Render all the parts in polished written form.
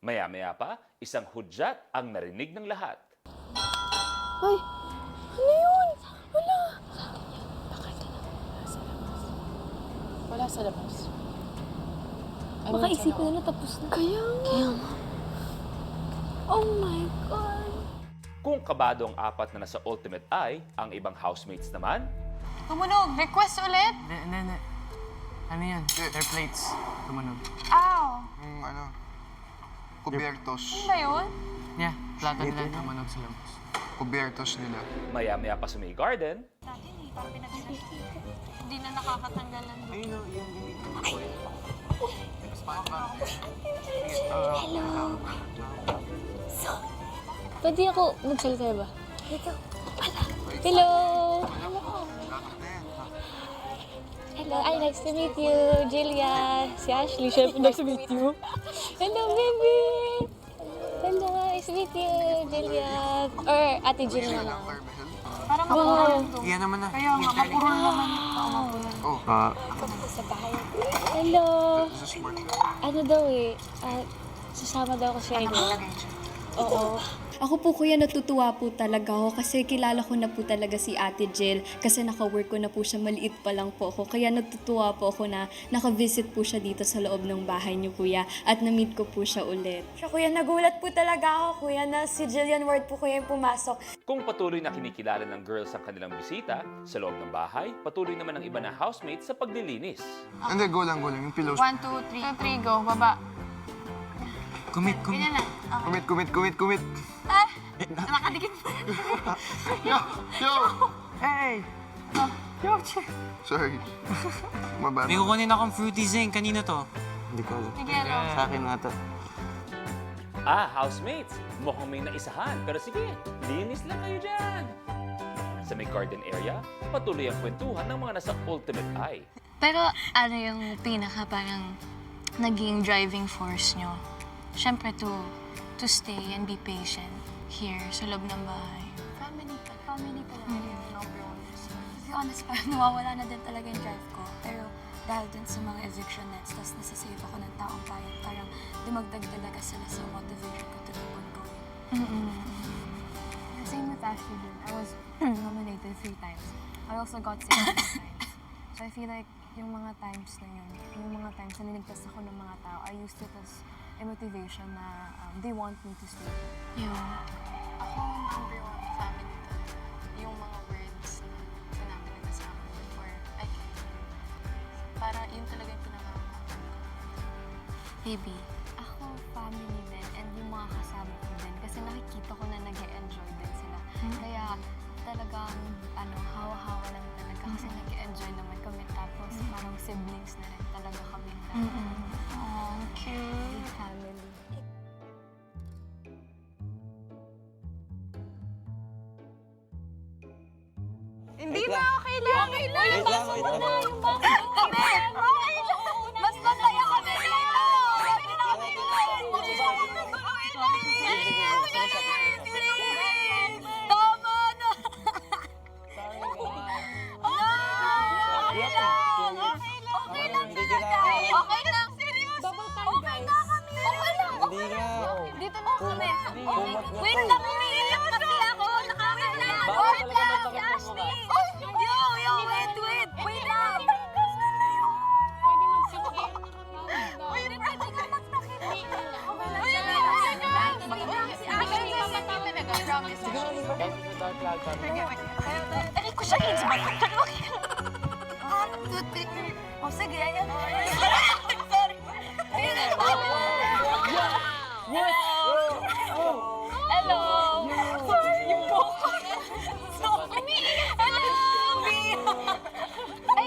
Maya-maya pa, isang hudyat ang narinig ng lahat. Ay, ano yun? Wala. Wala sa labas. Baka isipin nila tapos na. Kaya nga. Oh my God. Kung kabado ang apat na nasa Ultimate Eye, ang ibang housemates naman, Tumunog! Request ulit? Hindi. Ano yan? Their plates. Tumunog. Ow! Yung ano, kubiertos. Ano ba yun? Yeah, plato nila tumunog sa labas. Kubiertos nila. maya-maya pa sa may garden, Natin eh, parang hindi na nakakatanggalan. Ayun o, yung Pwede ako magsalita ba? Hello. Hello, ay, nice to meet you, Julia. Si Ashley, syempre, nice to meet you. Hello, baby. Hello, nice to meet you, Julia. Or Ate Jill na lang. Parang mapurol to. Iyan naman na. Kaya nga, mapurol naman. Oh, Sa bahay. Hello. this is work. Ano daw eh, sasama daw ako siya. Oo. Ako po kuya, natutuwa po talaga ako kasi kilala ko na po talaga si Ate Jill kasi naka-work ko na po siya, maliit pa lang po ako. Kaya natutuwa po ako na naka-visit po siya dito sa loob ng bahay niyo kuya at na-meet ko po siya ulit. Siya, kuya, nagulat po talaga ako, kuya, na si Jillian Ward po kuya yung pumasok. kung patuloy na kinikilala ng girls ang kanilang bisita sa loob ng bahay, patuloy naman ang iba na housemates sa paglilinis. Hindi, go lang. Yung pillows. 1, 2, 3, go. Baba. Commit. Ganyan na. Commit. Nakadikit pa. Yo! Hey! Sorry. Mababa. May kukunin akong fruity zing. Kanino to? Hindi ko alam. Miguel, Sa akin nga to. Housemates, mukhang may naisahan. Pero sige, linis lang kayo dyan. Sa may garden area, patuloy ang kwentuhan ng mga nasa Ultimate Eye. Pero ano yung pinaka parang naging driving force nyo? Siyempre to stay and be patient here sa loob ng bahay. Family pala yung number one reason. To be honest, parang nawawala na din talaga yung drive ko. Pero dahil din sa mga eviction nets, tapos nasasave ako ng taong bayan, parang dumagdag talaga sila sa motivation ko to keep on going. Same with Ashley din. I was nominated 3 times. I also got 6 times. So I feel like yung mga times na yun, yung mga times na niligtas ako ng mga tao, I used it as a motivation na they want me to stay. Yun. Ako, number one family talaga. Yung mga words na pinapalitan sa akin before I can. Para yun talaga yung pinaka-important ko. Baby. Ako, family din, and yung mga kasama ko din. Kasi nakikita ko na nag-e-enjoy din sila. Kaya talagang, hawa-hawa lang talaga. Kasi nag-e-enjoy naman kami. Tapos parang siblings na rin talaga kami. Oh, cute. Big family. Hindi na, okay lang. Okay lang. Yung baso mo na. Yung baso mo. Okay lang. Mas masaya kami dito. Okay na kami dito. Tama na. Okay lang. Okay lang talaga. Okay lang. Seryoso. Okay na kami. Okay lang. Dito na kami. Wait lang, umiiyak kasi ako. Nakakaiyak. Wait lang, si Ashley. Yo, wait lang. Pwede magsikip. Wait lang, magtakip. Si Ashley mamatay talaga. Promise. Aray ko siya yun sa batok. Oh, sige, ayan. Sorry. Hello. Sorry, yung buko. Hello. Ay,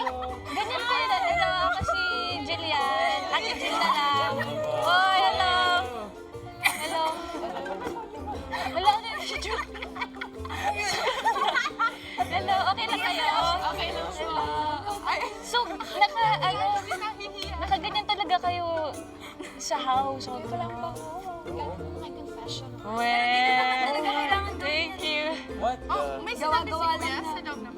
ganyan ko yun. Hello, ako si Jillian. Ate Jill na lang. Oh, hello. Hello. Hello, ano yung shit? Hello, okay na kayo? Okay lang siya. So, nakaganyan talaga kayo sa house. Wala lang ba ako? May confession. Well, thank you. Oh, may sinabi si Kuya sa loob na.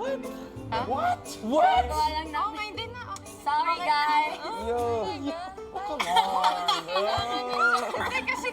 What? Gawa lang na. Oh, may hindi na. Okay. Sorry, guys. Yo! Come on! Hindi kasi